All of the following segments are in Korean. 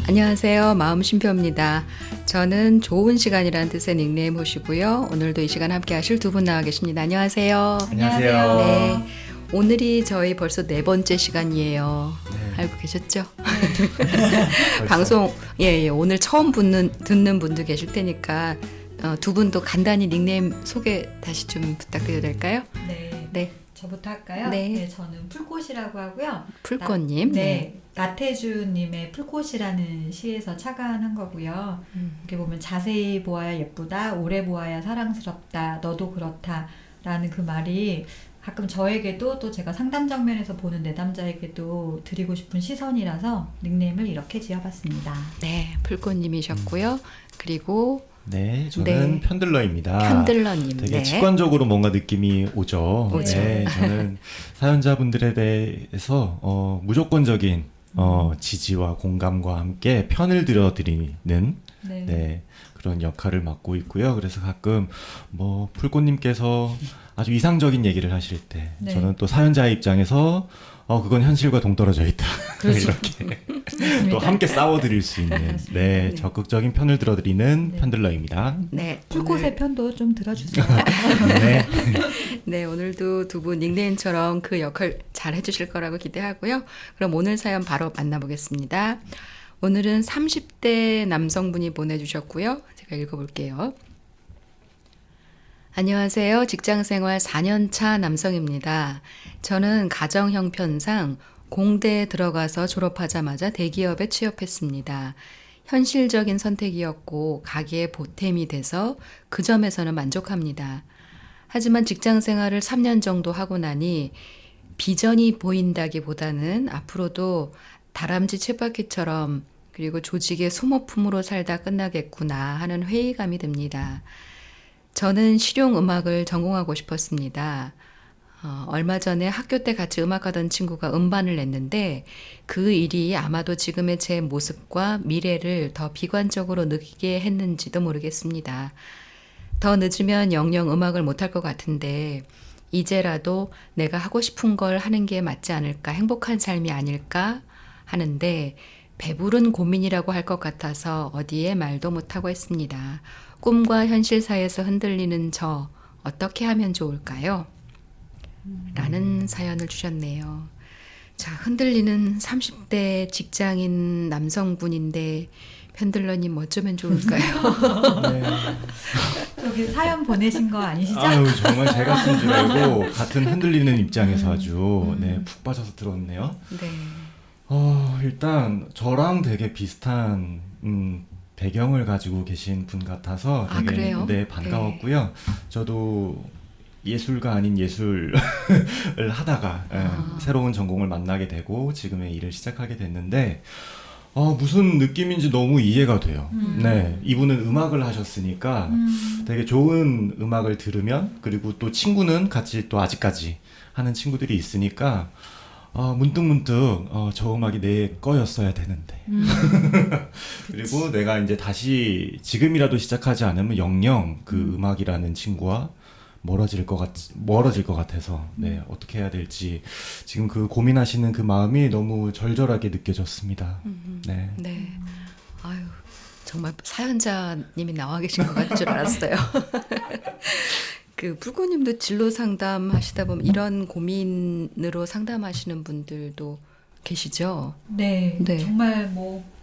안녕하세요. 마음쉼표입니다. 저는 좋은 시간이라는 뜻의 닉네임 호시고요. 오늘도 이 시간 함께 하실 두 분 나와 계십니다. 안녕하세요. 안녕하세요. 네, 오늘이 저희 벌써 4번째 시간이에요. 네. 알고 계셨죠? 벌써. 방송 오늘 처음 듣는 분도 계실 테니까 두 분도 간단히 닉네임 소개 다시 좀 부탁드려도 될까요? 네. 네. 저부터 할까요? 네. 저는 풀꽃이라고 하고요. 풀꽃님. 네. 나태주님의 풀꽃이라는 시에서 착안한 거고요. 이렇게 보면 자세히 보아야 예쁘다, 오래 보아야 사랑스럽다, 너도 그렇다 라는 그 말이 가끔 저에게도 또 제가 상담 장면에서 보는 내담자에게도 드리고 싶은 시선이라서 닉네임을 이렇게 지어봤습니다. 네, 풀꽃님이셨고요. 그리고 네, 저는 네. 편들러입니다. 편들러님. 되게 네. 직관적으로 뭔가 느낌이 오죠. 오죠. 네, 저는 사연자분들에 대해서 무조건적인 지지와 공감과 함께 편을 들어드리는 네. 네, 그런 역할을 맡고 있고요. 그래서 가끔 풀꽃님께서 아주 이상적인 얘기를 하실 때 네. 저는 또 사연자의 입장에서 그건 현실과 동떨어져 있다. 그렇죠. 이렇게 또 함께 싸워드릴 수 있는 맞습니다. 네, 네. 적극적인 편을 들어드리는 네. 편들러입니다. 네. 풀꽃의 편도 좀 들어주세요. 네. 네, 오늘도 두 분 닉네임처럼 그 역할 잘 해주실 거라고 기대하고요. 그럼 오늘 사연 바로 만나보겠습니다. 오늘은 30대 남성분이 보내주셨고요. 제가 읽어볼게요. 안녕하세요. 직장생활 4년차 남성입니다. 저는 가정 형편상 공대에 들어가서 졸업하자마자 대기업에 취업했습니다. 현실적인 선택이었고 가게에 보탬이 돼서 그 점에서는 만족합니다. 하지만 직장 생활을 3년 정도 하고 나니 비전이 보인다기보다는 앞으로도 다람쥐 쳇바퀴처럼 그리고 조직의 소모품으로 살다 끝나겠구나 하는 회의감이 듭니다. 저는 실용음악을 전공하고 싶었습니다. 얼마 전에 학교 때 같이 음악하던 친구가 음반을 냈는데 그 일이 아마도 지금의 제 모습과 미래를 더 비관적으로 느끼게 했는지도 모르겠습니다. 더 늦으면 영영 음악을 못할 것 같은데 이제라도 내가 하고 싶은 걸 하는 게 맞지 않을까, 행복한 삶이 아닐까 하는데 배부른 고민이라고 할 것 같아서 어디에 말도 못하고 있습니다. 꿈과 현실 사이에서 흔들리는 저 어떻게 하면 좋을까요? 라는 사연을 주셨네요. 자, 흔들리는 30대 직장인 남성분인데 편들러님 어쩌면 좋을까요? 네. 여기 사연 보내신 거 아니시죠? 아유, 정말 제가 쓴 줄 알고 같은 흔들리는 입장에서 아주 푹 빠져서 들었네요. 네. 일단 저랑 되게 비슷한 배경을 가지고 계신 분 같아서 아, 되게 그래요? 네, 반가웠고요. 저도 예술가 아닌 예술을 하다가 새로운 전공을 만나게 되고 지금의 일을 시작하게 됐는데 무슨 느낌인지 너무 이해가 돼요. 네, 이분은 음악을 하셨으니까 되게 좋은 음악을 들으면 그리고 또 친구는 같이 또 아직까지 하는 친구들이 있으니까 문득문득 저 음악이 내 거였어야 되는데 그리고 내가 이제 다시 지금이라도 시작하지 않으면 영영 그 음악이라는 친구와 멀어질 것 같아서 네, 어떻게 해야 될지 지금 그 고민하시는 그 마음이 너무 절절하게 느껴졌습니다. 네. 네. 아유, 정말 사연자님이 나와 계신 것 같은 줄 알았어요. 그 불구님도 진로 상담 하시다 보면 이런 고민으로 상담하시는 분들도 계시죠? 네, 네. 정말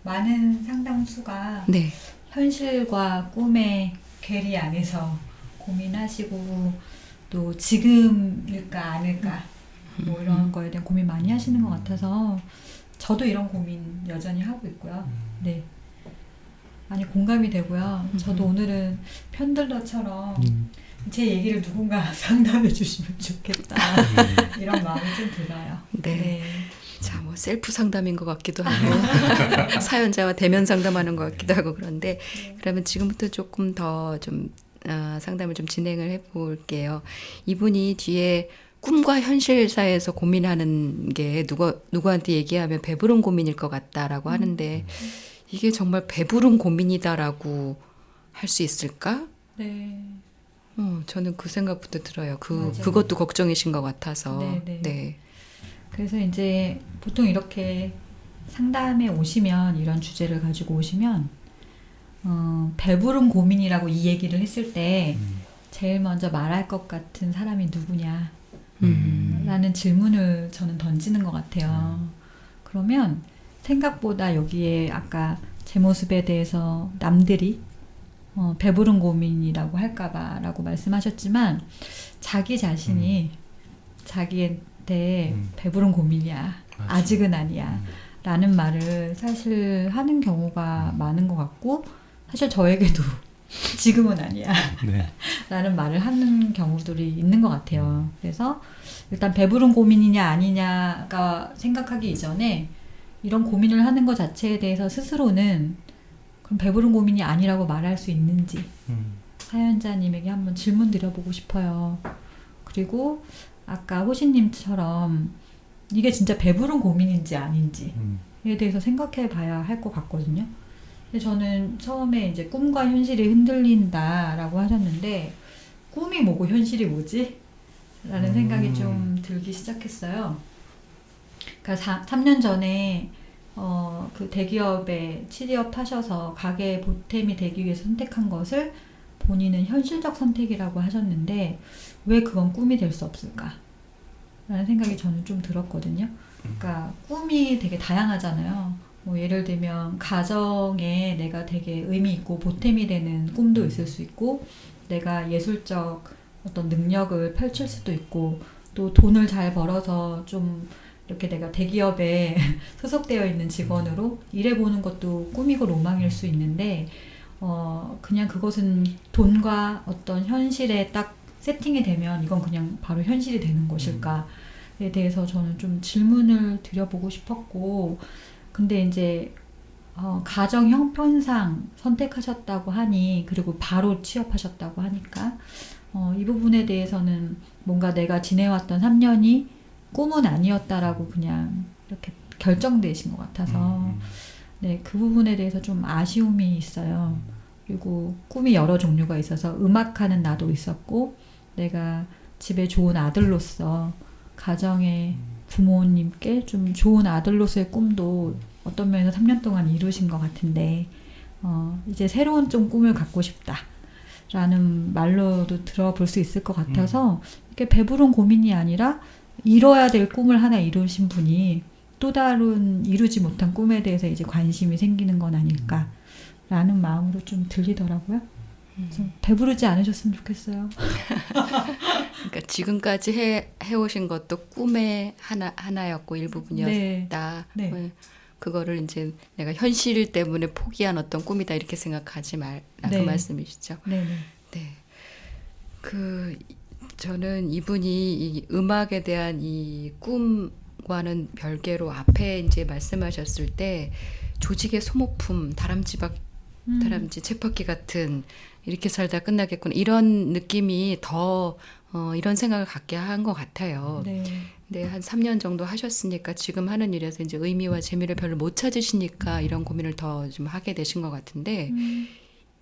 많은 상담수가 네. 현실과 꿈의 괴리 안에서 고민하시고 또 지금일까 아닐까 이런 거에 대한 고민 많이 하시는 것 같아서 저도 이런 고민 여전히 하고 있고요. 네, 많이 공감이 되고요. 저도 오늘은 편들러처럼 제 얘기를 누군가 상담해 주시면 좋겠다 이런 마음이 좀 들어요. 네. 자, 셀프 상담인 것 같기도 하고 사연자와 대면 상담하는 것 같기도 하고 그런데 그러면 지금부터 조금 더 좀 상담을 좀 진행을 해볼게요. 이분이 뒤에 꿈과 현실 사이에서 고민하는 게 누구한테 얘기하면 배부른 고민일 것 같다라고 하는데 이게 정말 배부른 고민이다라고 할 수 있을까? 네. 저는 그 생각부터 들어요. 맞아요. 그것도 걱정이신 것 같아서. 네. 네. 그래서 이제 보통 이렇게 상담에 오시면 이런 주제를 가지고 오시면 배부른 고민이라고 이 얘기를 했을 때 제일 먼저 말할 것 같은 사람이 누구냐 라는 질문을 저는 던지는 것 같아요. 그러면 생각보다 여기에 아까 제 모습에 대해서 남들이 배부른 고민이라고 할까봐 라고 말씀하셨지만 자기 자신이 자기한테 배부른 고민이야. 맞아. 아직은 아니야. 라는 말을 사실 하는 경우가 많은 것 같고 사실 저에게도 지금은 아니야. 네. 라는 말을 하는 경우들이 있는 것 같아요. 그래서 일단 배부른 고민이냐 아니냐가 생각하기 이전에 이런 고민을 하는 것 자체에 대해서 스스로는 그럼 배부른 고민이 아니라고 말할 수 있는지 사연자님에게 한번 질문 드려보고 싶어요. 그리고 아까 호신님처럼 이게 진짜 배부른 고민인지 아닌지에 대해서 생각해 봐야 할 것 같거든요. 근데 저는 처음에 이제 꿈과 현실이 흔들린다라고 하셨는데 꿈이 뭐고 현실이 뭐지? 라는 생각이 좀 들기 시작했어요. 그러니까 3년 전에 그 대기업에 취업하셔서 가게 보탬이 되기 위해서 선택한 것을 본인은 현실적 선택이라고 하셨는데 왜 그건 꿈이 될 수 없을까? 라는 생각이 저는 좀 들었거든요. 그러니까 꿈이 되게 다양하잖아요. 뭐 예를 들면 가정에 내가 되게 의미 있고 보탬이 되는 꿈도 있을 수 있고 내가 예술적 어떤 능력을 펼칠 수도 있고 또 돈을 잘 벌어서 좀 이렇게 내가 대기업에 소속되어 있는 직원으로 일해보는 것도 꿈이고 로망일 수 있는데 그냥 그것은 돈과 어떤 현실에 딱 세팅이 되면 이건 그냥 바로 현실이 되는 것일까에 대해서 저는 좀 질문을 드려보고 싶었고 근데 이제 가정 형편상 선택하셨다고 하니 그리고 바로 취업하셨다고 하니까 이 부분에 대해서는 뭔가 내가 지내왔던 3년이 꿈은 아니었다라고 그냥 이렇게 결정되신 것 같아서 네, 그 부분에 대해서 좀 아쉬움이 있어요. 그리고 꿈이 여러 종류가 있어서 음악하는 나도 있었고 내가 집에 좋은 아들로서 가정의 부모님께 좀 좋은 아들로서의 꿈도 어떤 면에서 3년 동안 이루신 것 같은데 이제 새로운 좀 꿈을 갖고 싶다 라는 말로도 들어볼 수 있을 것 같아서 이게 배부른 고민이 아니라 이뤄야 될 꿈을 하나 이루신 분이 또 다른 이루지 못한 꿈에 대해서 이제 관심이 생기는 건 아닐까 라는 마음으로 좀 들리더라고요. 그래서 배부르지 않으셨으면 좋겠어요. 그러니까 지금까지 해오신 것도 꿈의 하나였고 일부분이었다. 네. 네. 그거를 이제 내가 현실 때문에 포기한 어떤 꿈이다 이렇게 생각하지 말라 네. 그 말씀이시죠. 네네. 네. 저는 이분이 이 음악에 대한 이 꿈과는 별개로 앞에 이제 말씀하셨을 때 조직의 소모품, 다람쥐 쳇바퀴 같은 이렇게 살다 끝나겠구나 이런 느낌이 더 이런 생각을 갖게 한 것 같아요. 네. 네, 한 3년 정도 하셨으니까 지금 하는 일에서 이제 의미와 재미를 별로 못 찾으시니까 이런 고민을 더 좀 하게 되신 것 같은데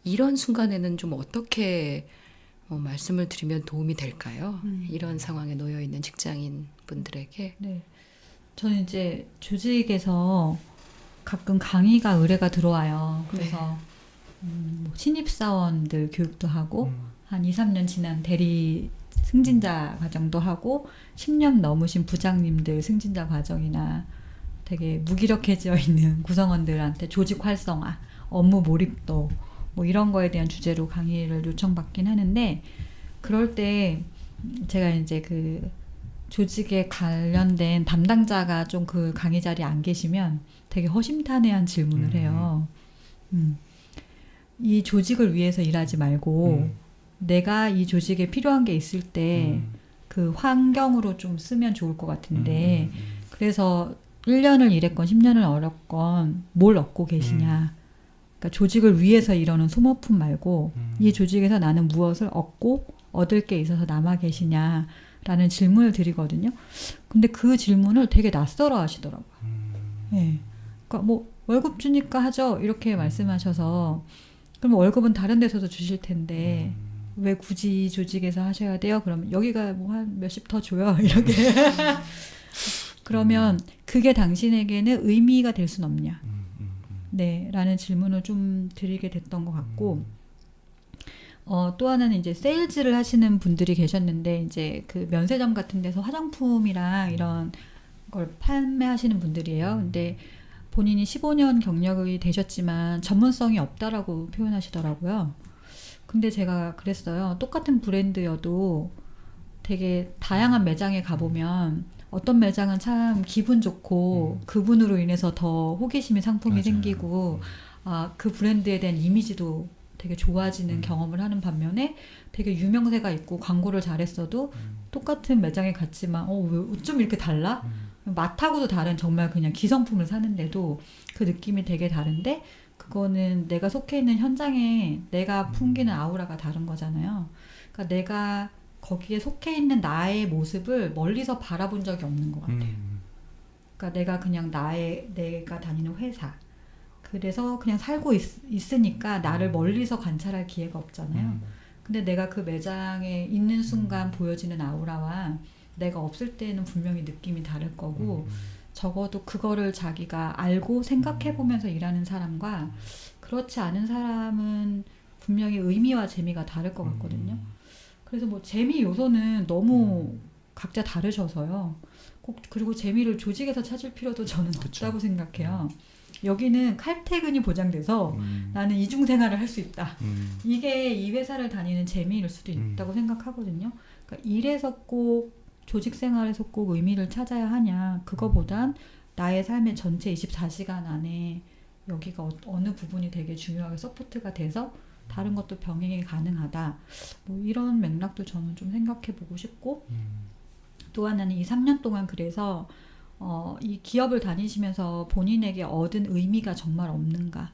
이런 순간에는 좀 어떻게 말씀을 드리면 도움이 될까요? 이런 상황에 놓여 있는 직장인 분들에게. 네. 저는 이제 조직에서 가끔 강의가 의뢰가 들어와요. 그래서 뭐 신입사원들 교육도 하고 한 2, 3년 지난 대리 승진자 과정도 하고 10년 넘으신 부장님들 승진자 과정이나 되게 무기력해져 있는 구성원들한테 조직 활성화, 업무 몰입도 뭐 이런 거에 대한 주제로 강의를 요청받긴 하는데 그럴 때 제가 이제 그 조직에 관련된 담당자가 좀 그 강의 자리에 안 계시면 되게 허심탄회한 질문을 해요. 이 조직을 위해서 일하지 말고 내가 이 조직에 필요한 게 있을 때 그 환경으로 좀 쓰면 좋을 것 같은데 그래서 1년을 일했건 10년을 얻었건 뭘 얻고 계시냐. 그러니까 조직을 위해서 이러는 소모품 말고 이 조직에서 나는 무엇을 얻고 얻을 게 있어서 남아 계시냐라는 질문을 드리거든요. 근데 그 질문을 되게 낯설어 하시더라고요. 네. 그러니까 뭐 월급 주니까 하죠. 이렇게 말씀하셔서 그럼 월급은 다른 데서도 주실 텐데 왜 굳이 이 조직에서 하셔야 돼요? 그러면 여기가 뭐 한 몇십 더 줘요. 이렇게 그러면 그게 당신에게는 의미가 될 순 없냐? 네, 라는 질문을 좀 드리게 됐던 것 같고, 또 하나는 이제 세일즈를 하시는 분들이 계셨는데, 이제 그 면세점 같은 데서 화장품이랑 이런 걸 판매하시는 분들이에요. 근데 본인이 15년 경력이 되셨지만 전문성이 없다라고 표현하시더라고요. 근데 제가 그랬어요. 똑같은 브랜드여도 되게 다양한 매장에 가보면 어떤 매장은 참 기분 좋고 그분으로 인해서 더 호기심이 상품이 맞아요. 생기고 그 브랜드에 대한 이미지도 되게 좋아지는 경험을 하는 반면에 되게 유명세가 있고 광고를 잘했어도 똑같은 매장에 갔지만 왜 어쩜 이렇게 달라? 맛하고도 다른 정말 그냥 기성품을 사는데도 그 느낌이 되게 다른데 그거는 내가 속해 있는 현장에 내가 풍기는 아우라가 다른 거잖아요. 그러니까 내가 거기에 속해 있는 나의 모습을 멀리서 바라본 적이 없는 것 같아요. 그러니까 내가 그냥 내가 다니는 회사 그래서 그냥 살고 있으니까 나를 멀리서 관찰할 기회가 없잖아요. 근데 내가 그 매장에 있는 순간 보여지는 아우라와 내가 없을 때는 분명히 느낌이 다를 거고 적어도 그거를 자기가 알고 생각해 보면서 일하는 사람과 그렇지 않은 사람은 분명히 의미와 재미가 다를 것 같거든요. 그래서 뭐 재미 요소는 너무 각자 다르셔서요. 꼭 그리고 재미를 조직에서 찾을 필요도 저는 없다고 생각해요. 여기는 칼퇴근이 보장돼서 나는 이중생활을 할 수 있다. 이게 이 회사를 다니는 재미일 수도 있다고 생각하거든요. 그러니까 일에서 꼭 조직 생활에서 꼭 의미를 찾아야 하냐. 그거보단 나의 삶의 전체 24시간 안에 여기가 어느 부분이 되게 중요하게 서포트가 돼서 다른 것도 병행이 가능하다. 뭐 이런 맥락도 저는 좀 생각해 보고 싶고 또 하나는 이 3년 동안 그래서 이 기업을 다니시면서 본인에게 얻은 의미가 정말 없는가.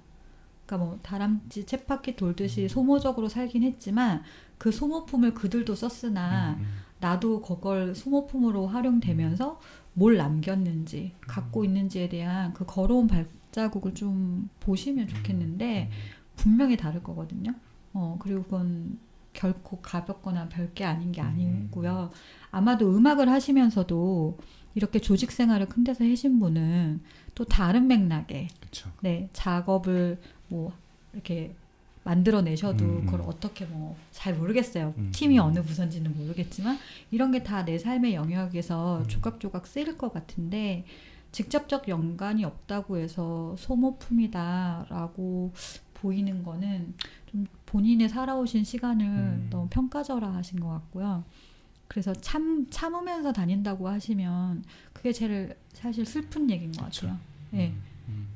그러니까 뭐 다람쥐 쳇바퀴 돌듯이 소모적으로 살긴 했지만 그 소모품을 그들도 썼으나 나도 그걸 소모품으로 활용되면서 뭘 남겼는지 갖고 있는지에 대한 그 걸어온 발자국을 좀 보시면 좋겠는데 분명히 다를 거거든요. 그리고 그건 결코 가볍거나 별게 아닌 게 아니고요. 아마도 음악을 하시면서도 이렇게 조직 생활을 큰 데서 하신 분은 또 다른 맥락에 그쵸. 네, 작업을 뭐 이렇게 만들어내셔도 그걸 어떻게 뭐 잘 모르겠어요. 팀이 어느 부서인지는 모르겠지만 이런 게 다 내 삶의 영역에서 조각조각 쓰일 것 같은데 직접적 연관이 없다고 해서 소모품이다라고 보이는 거는 좀 본인의 살아오신 시간을 너무 평가절하하신 것 같고요. 그래서 참으면서 다닌다고 하시면 그게 제일 사실 슬픈 얘기인 것 같아요. 네.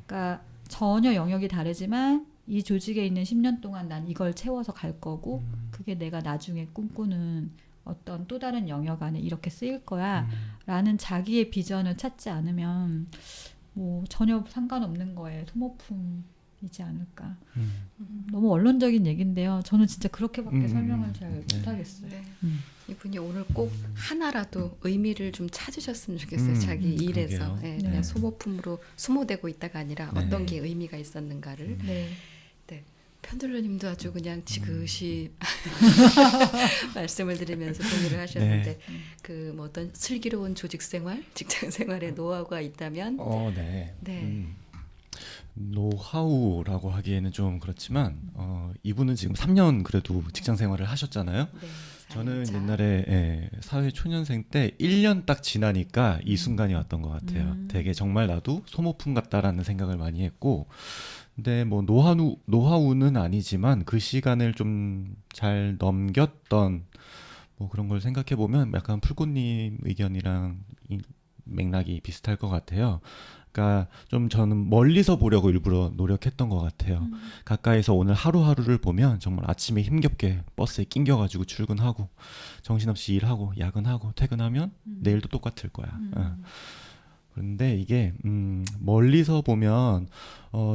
그러니까 전혀 영역이 다르지만 이 조직에 있는 10년 동안 난 이걸 채워서 갈 거고 그게 내가 나중에 꿈꾸는 어떤 또 다른 영역 안에 이렇게 쓰일 거야 라는 자기의 비전을 찾지 않으면 뭐 전혀 상관없는 거에 소모품이지 않을까. 너무 원론적인 얘기인데요. 저는 진짜 그렇게밖에 설명을 잘 못하겠어요. 네. 이분이 오늘 꼭 하나라도 의미를 좀 찾으셨으면 좋겠어요. 자기 일에서. 네, 네. 그냥 소모품으로 소모되고 있다가 아니라 네. 어떤 게 의미가 있었는가를. 네. 편들러님도 아주 그냥 지그시 말씀을 드리면서 동의를 하셨는데 그 뭐 어떤 슬기로운 조직 생활, 직장 생활의 노하우가 있다면 네. 네. 노하우라고 하기에는 좀 그렇지만 이분은 지금 3년 그래도 직장 생활을 하셨잖아요. 네, 저는 4년차. 옛날에 사회 초년생 때 1년 딱 지나니까 이 순간이 왔던 것 같아요. 되게 정말 나도 소모품 같다라는 생각을 많이 했고 근데 뭐 노하우는 아니지만 그 시간을 좀 잘 넘겼던 뭐 그런 걸 생각해 보면 약간 풀꽃님 의견이랑 이 맥락이 비슷할 것 같아요. 그러니까 좀 저는 멀리서 보려고 일부러 노력했던 것 같아요. 가까이서 오늘 하루하루를 보면 정말 아침에 힘겹게 버스에 낑겨가지고 출근하고 정신없이 일하고 야근하고 퇴근하면 내일도 똑같을 거야. 그런데 이게 멀리서 보면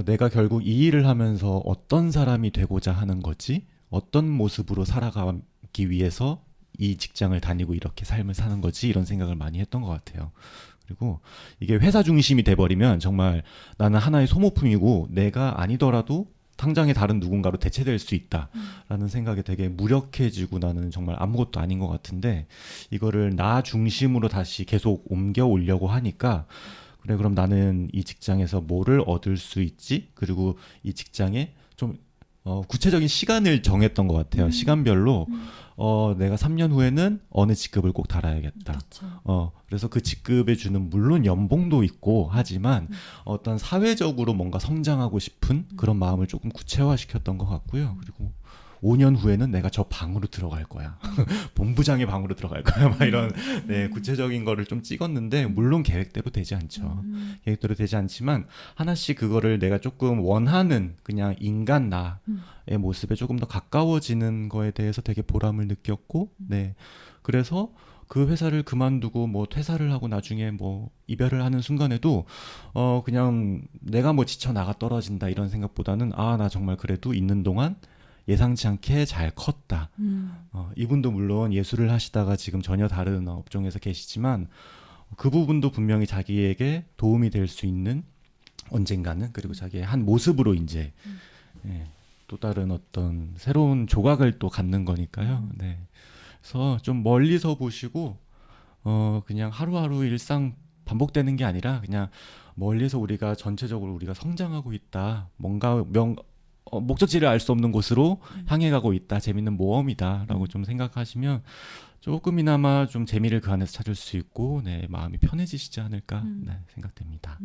내가 결국 이 일을 하면서 어떤 사람이 되고자 하는 거지? 어떤 모습으로 살아가기 위해서 이 직장을 다니고 이렇게 삶을 사는 거지? 이런 생각을 많이 했던 것 같아요. 그리고 이게 회사 중심이 돼버리면 정말 나는 하나의 소모품이고 내가 아니더라도 당장의 다른 누군가로 대체될 수 있다라는 생각에 되게 무력해지고 나는 정말 아무것도 아닌 것 같은데 이거를 나 중심으로 다시 계속 옮겨 오려고 하니까 그래 그럼 나는 이 직장에서 뭐를 얻을 수 있지? 그리고 이 직장에 좀 구체적인 시간을 정했던 것 같아요. 시간별로 내가 3년 후에는 어느 직급을 꼭 달아야겠다. 그렇죠. 그래서 그 직급에 주는 물론 연봉도 있고 하지만 어떤 사회적으로 뭔가 성장하고 싶은 그런 마음을 조금 구체화시켰던 것 같고요. 그리고 5년 후에는 내가 저 방으로 들어갈 거야. 본부장의 방으로 들어갈 거야. 막 이런 네, 구체적인 거를 좀 찍었는데 물론 계획대로 되지 않죠. 계획대로 되지 않지만 하나씩 그거를 내가 조금 원하는 그냥 인간 나의 모습에 조금 더 가까워지는 거에 대해서 되게 보람을 느꼈고 네. 그래서 그 회사를 그만두고 뭐 퇴사를 하고 나중에 뭐 이별을 하는 순간에도 그냥 내가 뭐 지쳐 나가 떨어진다 이런 생각보다는 나 정말 그래도 있는 동안 예상치 않게 잘 컸다. 이분도 물론 예술을 하시다가 지금 전혀 다른 업종에서 계시지만 그 부분도 분명히 자기에게 도움이 될 수 있는 언젠가는 그리고 자기의 한 모습으로 이제 또 다른 어떤 새로운 조각을 또 갖는 거니까요. 네. 그래서 좀 멀리서 보시고 그냥 하루하루 일상 반복되는 게 아니라 그냥 멀리서 우리가 전체적으로 우리가 성장하고 있다. 뭔가 목적지를 알 수 없는 곳으로 향해 가고 있다. 재밌는 모험이다라고 좀 생각하시면 조금이나마 좀 재미를 그 안에서 찾을 수 있고 네, 마음이 편해지시지 않을까 네, 생각됩니다.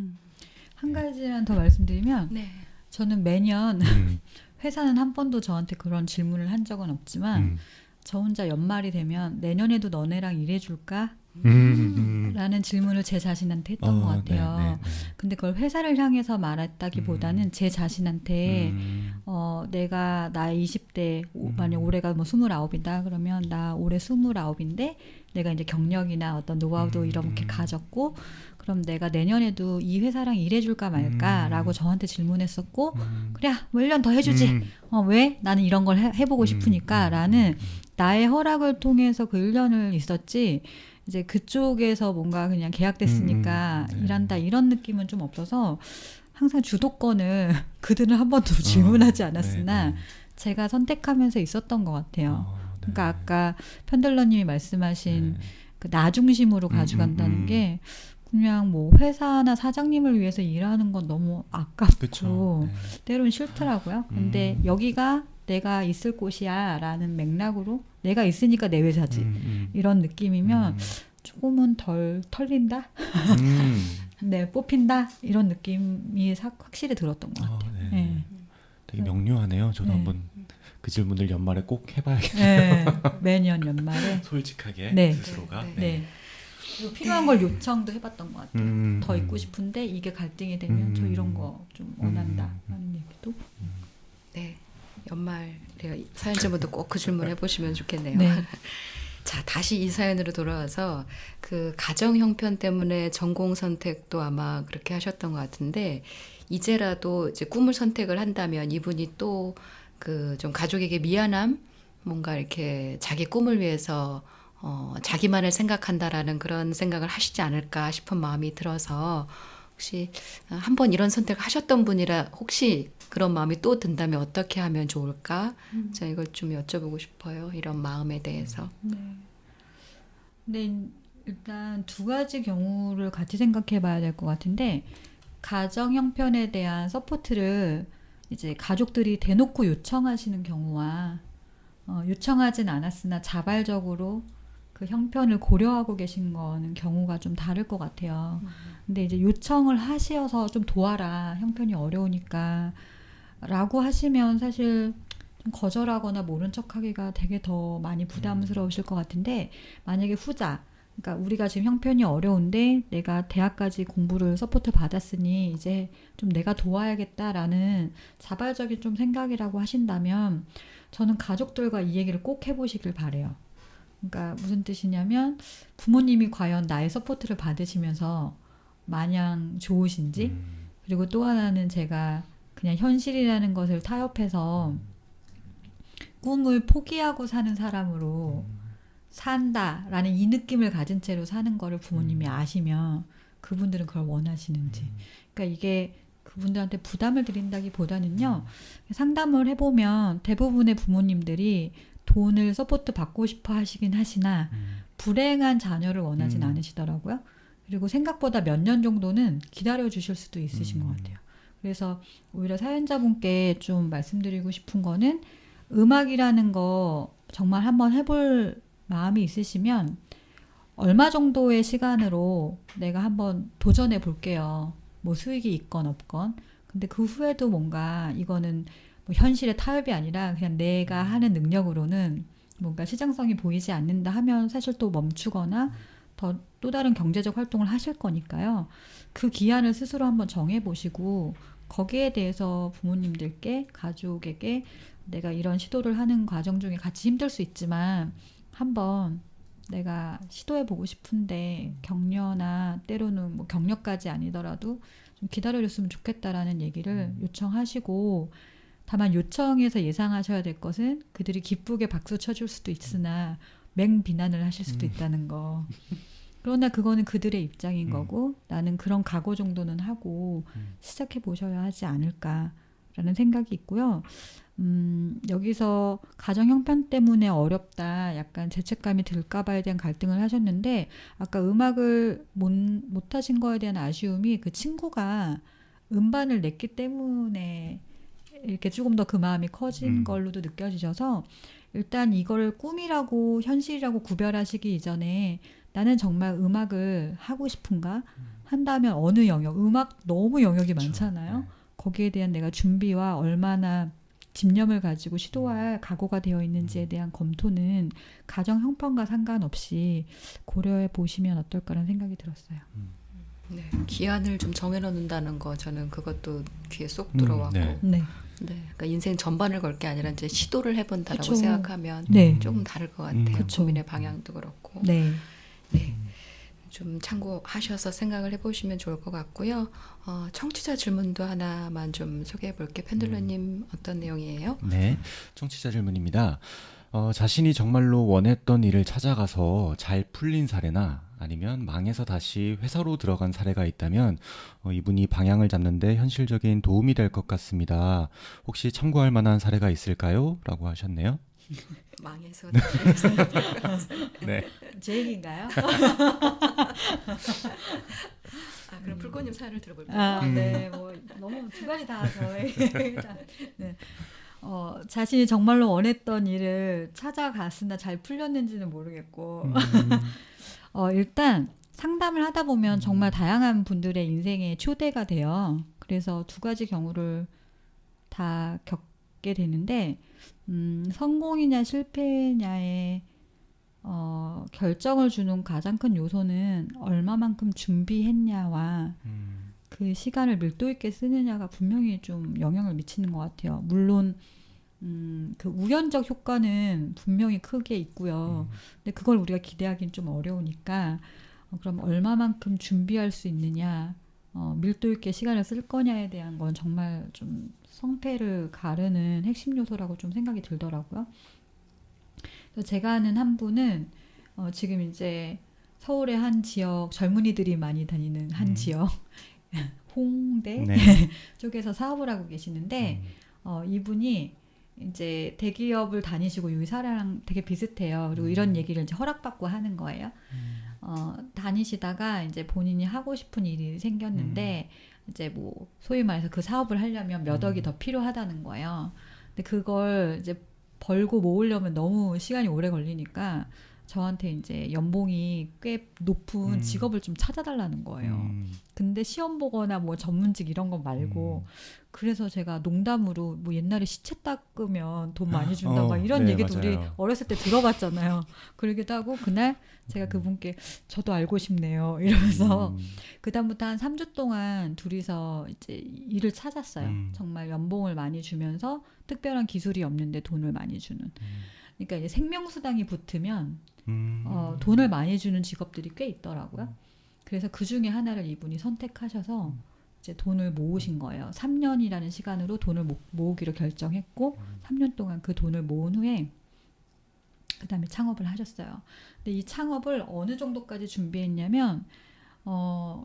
한 가지만 더 말씀드리면 네. 저는 매년 회사는 한 번도 저한테 그런 질문을 한 적은 없지만 저 혼자 연말이 되면 내년에도 너네랑 일해줄까? 라는 질문을 제 자신한테 했던 것 같아요. 근데 그걸 회사를 향해서 말했다기보다는 제 자신한테 내가 나의 20대 만약 올해가 뭐 29이다 그러면 나 올해 29인데 내가 이제 경력이나 어떤 노하우도 이렇게 가졌고 그럼 내가 내년에도 이 회사랑 일해줄까 말까라고 저한테 질문했었고 그래 뭐 1년 더 해주지 왜? 나는 이런 걸 해보고 싶으니까 라는 나의 허락을 통해서 그 1년을 있었지 이제 그쪽에서 뭔가 그냥 계약됐으니까 일한다 이런 느낌은 좀 없어서 항상 주도권을 그들은 한 번도 질문하지 않았으나 제가 선택하면서 있었던 것 같아요. 그러니까 아까 편들러님이 말씀하신 그 나 중심으로 가져간다는 게 그냥 뭐 회사나 사장님을 위해서 일하는 건 너무 아깝고 그쵸. 때로는 싫더라고요. 근데 여기가 내가 있을 곳이야 라는 맥락으로 내가 있으니까 내 회사지 이런 느낌이면 조금은 덜 털린다? 네, 뽑힌다? 이런 느낌이 확실히 들었던 것 같아요. 네. 네. 되게 명료하네요. 저도 네. 한번 그 질문을 연말에 꼭 해봐야겠네요. 네, 매년 연말에 솔직하게 네. 스스로가. 네. 그리고 필요한 걸 요청도 해봤던 것 같아요. 더 있고 싶은데 이게 갈등이 되면 저 이런 거 좀 원한다 라는 얘기도. 네. 연말 사연자분도 꼭 그 질문 해보시면 좋겠네요. 네. 자, 다시 이 사연으로 돌아와서 그 가정 형편 때문에 전공 선택도 아마 그렇게 하셨던 것 같은데 이제라도 이제 꿈을 선택을 한다면 이분이 또 그 좀 가족에게 미안함, 뭔가 이렇게 자기 꿈을 위해서 자기만을 생각한다라는 그런 생각을 하시지 않을까 싶은 마음이 들어서 혹시 한번 이런 선택을 하셨던 분이라 혹시 그런 마음이 또 든다면 어떻게 하면 좋을까? 제가 이걸 좀 여쭤보고 싶어요. 이런 마음에 대해서. 네. 근데 일단 두 가지 경우를 같이 생각해 봐야 될 것 같은데 가정 형편에 대한 서포트를 이제 가족들이 대놓고 요청하시는 경우와 요청하진 않았으나 자발적으로 그 형편을 고려하고 계신 거는 경우가 좀 다를 것 같아요. 근데 이제 요청을 하셔서 좀 도와라. 형편이 어려우니까 라고 하시면 사실 좀 거절하거나 모른 척하기가 되게 더 많이 부담스러우실 것 같은데 만약에 후자 그러니까 우리가 지금 형편이 어려운데 내가 대학까지 공부를 서포트 받았으니 이제 좀 내가 도와야겠다라는 자발적인 좀 생각이라고 하신다면 저는 가족들과 이 얘기를 꼭 해보시길 바래요. 그러니까 무슨 뜻이냐면 부모님이 과연 나의 서포트를 받으시면서 마냥 좋으신지 그리고 또 하나는 제가 그냥 현실이라는 것을 타협해서 꿈을 포기하고 사는 사람으로 산다라는 이 느낌을 가진 채로 사는 거를 부모님이 아시면 그분들은 그걸 원하시는지 그러니까 이게 그분들한테 부담을 드린다기보다는요. 상담을 해보면 대부분의 부모님들이 돈을 서포트 받고 싶어 하시긴 하시나 불행한 자녀를 원하진 않으시더라고요. 그리고 생각보다 몇 년 정도는 기다려 주실 수도 있으신 것 같아요. 그래서 오히려 사연자분께 좀 말씀드리고 싶은 거는 음악이라는 거 정말 한번 해볼 마음이 있으시면 얼마 정도의 시간으로 내가 한번 도전해 볼게요. 뭐 수익이 있건 없건. 근데 그 후에도 뭔가 이거는 뭐 현실의 타협이 아니라 그냥 내가 하는 능력으로는 뭔가 시장성이 보이지 않는다 하면 사실 또 멈추거나 또 다른 경제적 활동을 하실 거니까요. 그 기한을 스스로 한번 정해보시고 거기에 대해서 부모님들께, 가족에게 내가 이런 시도를 하는 과정 중에 같이 힘들 수 있지만 한번 내가 시도해보고 싶은데 격려나 때로는 뭐 격려까지 아니더라도 좀 기다려줬으면 좋겠다라는 얘기를 요청하시고 다만 요청에서 예상하셔야 될 것은 그들이 기쁘게 박수 쳐줄 수도 있으나 맹비난을 하실 수도 있다는 거. 그러나 그거는 그들의 입장인 거고 나는 그런 각오 정도는 하고 시작해 보셔야 하지 않을까라는 생각이 있고요. 여기서 가정 형편 때문에 어렵다, 약간 죄책감이 들까봐에 대한 갈등을 하셨는데 아까 음악을 못 하신 거에 대한 아쉬움이 그 친구가 음반을 냈기 때문에 이렇게 조금 더 그 마음이 커진 걸로도 느껴지셔서 일단 이걸 꿈이라고 현실이라고 구별하시기 이전에 나는 정말 음악을 하고 싶은가? 한다면 어느 영역? 음악 너무 영역이 많잖아요. 네. 거기에 대한 내가 준비와 얼마나 집념을 가지고 시도할 각오가 되어 있는지에 대한 검토는 가정 형편과 상관없이 고려해 보시면 어떨까라는 생각이 들었어요. 네, 기한을 좀 정해놓는다는 거 저는 그것도 귀에 쏙 들어왔고 네. 네. 네, 그러니까 인생 전반을 걸 게 아니라 이제 시도를 해본다라고 그쵸. 생각하면 네. 조금 다를 것 같아요. 그쵸. 고민의 방향도 그렇고. 네. 네, 좀 참고하셔서 생각을 해보시면 좋을 것 같고요. 청취자 질문도 하나만 좀 소개해 볼게요. 펜들러님 어떤 내용이에요? 네, 청취자 질문입니다. 자신이 정말로 원했던 일을 찾아가서 잘 풀린 사례나 아니면 망해서 다시 회사로 들어간 사례가 있다면 이분이 방향을 잡는데 현실적인 도움이 될 것 같습니다. 혹시 참고할 만한 사례가 있을까요? 라고 하셨네요. 망해서 네. 제 얘기인가요? 그럼 불꽃님 사연을 들어볼까요? 아, 네. 뭐 너무 두 가지 다 저의 네. 자신이 정말로 원했던 일을 찾아갔으나 잘 풀렸는지는 모르겠고 일단 상담을 하다 보면 정말 다양한 분들의 인생에 초대가 돼요. 그래서 두 가지 경우를 다 겪게 되는데 성공이냐 실패냐의 결정을 주는 가장 큰 요소는 얼마만큼 준비했냐와 그 시간을 밀도 있게 쓰느냐가 분명히 좀 영향을 미치는 것 같아요. 물론 그 우연적 효과는 분명히 크게 있고요. 근데 그걸 우리가 기대하기는 좀 어려우니까 그럼 얼마만큼 준비할 수 있느냐, 밀도 있게 시간을 쓸 거냐에 대한 건 정말 좀 성패를 가르는 핵심 요소라고 좀 생각이 들더라고요. 그래서 제가 아는 한 분은 지금 이제 서울의 한 지역 젊은이들이 많이 다니는 한 지역 홍대 네. 쪽에서 사업을 하고 계시는데 이분이 이제 대기업을 다니시고 여기 사례랑 되게 비슷해요. 그리고 이런 얘기를 이제 허락받고 하는 거예요. 다니시다가 이제 본인이 하고 싶은 일이 생겼는데 이제 뭐 소위 말해서 그 사업을 하려면 몇 억이 더 필요하다는 거예요. 근데 그걸 이제 벌고 모으려면 너무 시간이 오래 걸리니까 저한테 이제 연봉이 꽤 높은 직업을 좀 찾아달라는 거예요. 근데 시험 보거나 뭐 전문직 이런 거 말고 그래서 제가 농담으로 뭐 옛날에 시체 닦으면 돈 많이 준다 막 이런 네, 얘기도 맞아요. 우리 어렸을 때 들어봤잖아요. 그러기도 하고 그날 제가 그분께 저도 알고 싶네요 이러면서 그다음부터 한 3주 동안 둘이서 이제 일을 찾았어요. 정말 연봉을 많이 주면서 특별한 기술이 없는데 돈을 많이 주는. 그러니까 이제 생명수당이 붙으면 돈을 많이 주는 직업들이 꽤 있더라고요. 그래서 그 중에 하나를 이분이 선택하셔서 이제 돈을 모으신 거예요. 3년이라는 시간으로 돈을 모으기로 결정했고 3년 동안 그 돈을 모은 후에 그 다음에 창업을 하셨어요. 근데 이 창업을 어느 정도까지 준비했냐면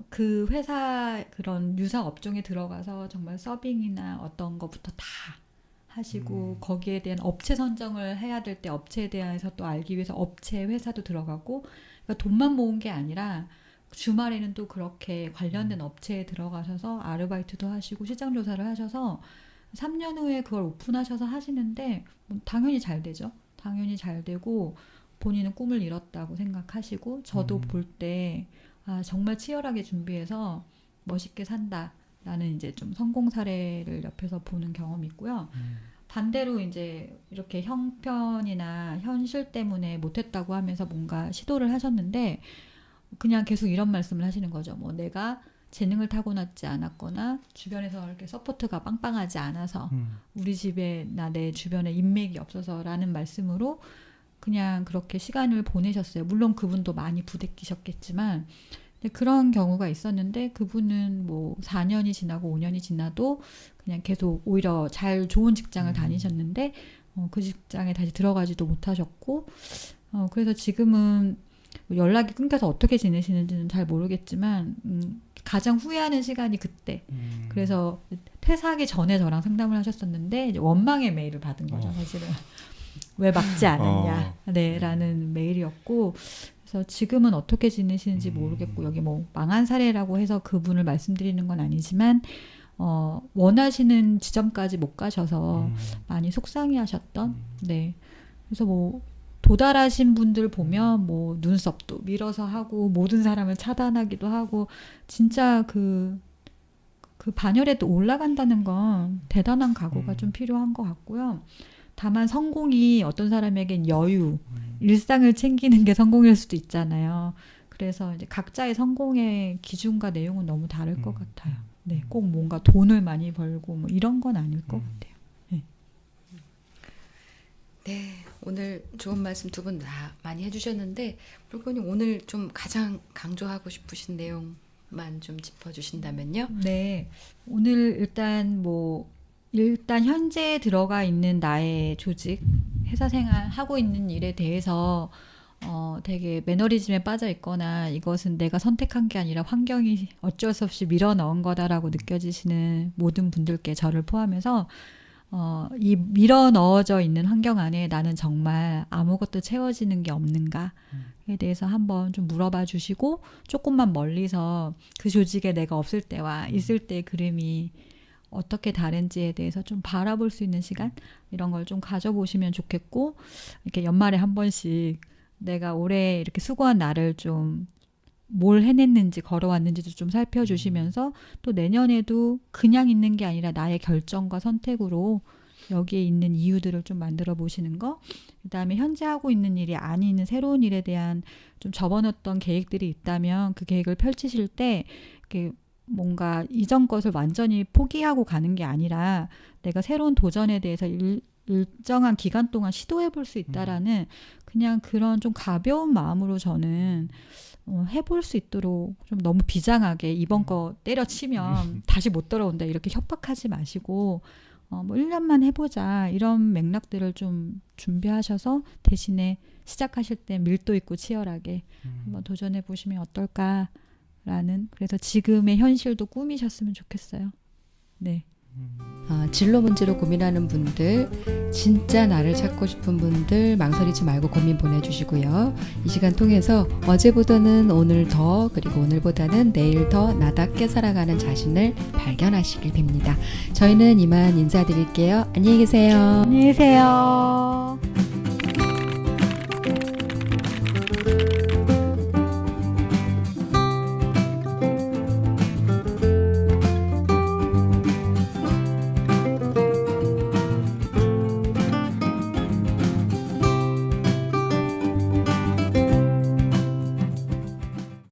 그 회사 그런 유사 업종에 들어가서 정말 서빙이나 어떤 것부터 다 하시고 거기에 대한 업체 선정을 해야 될 때 업체에 대해서 또 알기 위해서 업체 회사도 들어가고 그러니까 돈만 모은 게 아니라 주말에는 또 그렇게 관련된 업체에 들어가셔서 아르바이트도 하시고 시장 조사를 하셔서 3년 후에 그걸 오픈하셔서 하시는데 뭐 당연히 잘 되죠. 당연히 잘 되고 본인은 꿈을 이뤘다고 생각하시고 저도 볼 때 정말 치열하게 준비해서 멋있게 산다라는 이제 좀 성공 사례를 옆에서 보는 경험이 있고요. 반대로 이제 이렇게 형편이나 현실 때문에 못했다고 하면서 뭔가 시도를 하셨는데 그냥 계속 이런 말씀을 하시는 거죠. 뭐 내가 재능을 타고났지 않았거나 주변에서 이렇게 서포트가 빵빵하지 않아서 우리 집에나 내 주변에 인맥이 없어서라는 말씀으로 그냥 그렇게 시간을 보내셨어요. 물론 그분도 많이 부대끼셨겠지만 그런 경우가 있었는데 그분은 뭐 4년이 지나고 5년이 지나도 그냥 계속 오히려 좋은 직장을 다니셨는데 그 직장에 다시 들어가지도 못하셨고 그래서 지금은 연락이 끊겨서 어떻게 지내시는지는 잘 모르겠지만 가장 후회하는 시간이 그때. 그래서 퇴사하기 전에 저랑 상담을 하셨었는데 이제 원망의 메일을 받은 거죠. 사실은 왜 막지 않았냐, 라는 메일이었고. 그래서 지금은 어떻게 지내시는지 모르겠고 여기 뭐 망한 사례라고 해서 그분을 말씀드리는 건 아니지만 원하시는 지점까지 못 가셔서 많이 속상해하셨던. 네. 그래서 뭐 도달하신 분들 보면 뭐 눈썹도 밀어서 하고 모든 사람을 차단하기도 하고 진짜 그 반열에 또 올라간다는 건 대단한 각오가 좀 필요한 것 같고요. 다만 성공이 어떤 사람에겐 여유, 일상을 챙기는 게 성공일 수도 있잖아요. 그래서 이제 각자의 성공의 기준과 내용은 너무 다를 것 같아요. 네, 꼭 뭔가 돈을 많이 벌고 뭐 이런 건 아닐 것 같아요. 네, 오늘 좋은 말씀 두 분 다 많이 해주셨는데 불고님 오늘 좀 가장 강조하고 싶으신 내용만 좀 짚어주신다면요. 네, 오늘 일단 현재 들어가 있는 나의 조직, 회사 생활 하고 있는 일에 대해서 되게 매너리즘에 빠져 있거나 이것은 내가 선택한 게 아니라 환경이 어쩔 수 없이 밀어 넣은 거다라고 느껴지시는 모든 분들께 저를 포함해서 이 밀어 넣어져 있는 환경 안에 나는 정말 아무것도 채워지는 게 없는가에 대해서 한번 좀 물어봐 주시고 조금만 멀리서 그 조직에 내가 없을 때와 있을 때의 그림이 어떻게 다른지에 대해서 좀 바라볼 수 있는 시간 이런 걸 좀 가져보시면 좋겠고 이렇게 연말에 한 번씩 내가 올해 이렇게 수고한 나를 좀 뭘 해냈는지 걸어왔는지도 좀 살펴주시면서 또 내년에도 그냥 있는 게 아니라 나의 결정과 선택으로 여기에 있는 이유들을 좀 만들어 보시는 거 그다음에 현재 하고 있는 일이 아닌 새로운 일에 대한 좀 접어놓었던 계획들이 있다면 그 계획을 펼치실 때 이렇게 뭔가 이전 것을 완전히 포기하고 가는 게 아니라 내가 새로운 도전에 대해서 일정한 기간 동안 시도해 볼 수 있다라는 그냥 그런 좀 가벼운 마음으로 저는 해볼 수 있도록 좀 너무 비장하게 이번 거 때려치면 다시 못 돌아온다 이렇게 협박하지 마시고 뭐 1년만 해보자 이런 맥락들을 좀 준비하셔서 대신에 시작하실 때 밀도 있고 치열하게 한번 도전해 보시면 어떨까라는 그래서 지금의 현실도 꾸미셨으면 좋겠어요. 네. 진로 문제로 고민하는 분들, 진짜 나를 찾고 싶은 분들 망설이지 말고 고민 보내주시고요. 이 시간 통해서 어제보다는 오늘 더 그리고 오늘보다는 내일 더 나답게 살아가는 자신을 발견하시길 빕니다. 저희는 이만 인사드릴게요. 안녕히 계세요. 안녕히 계세요.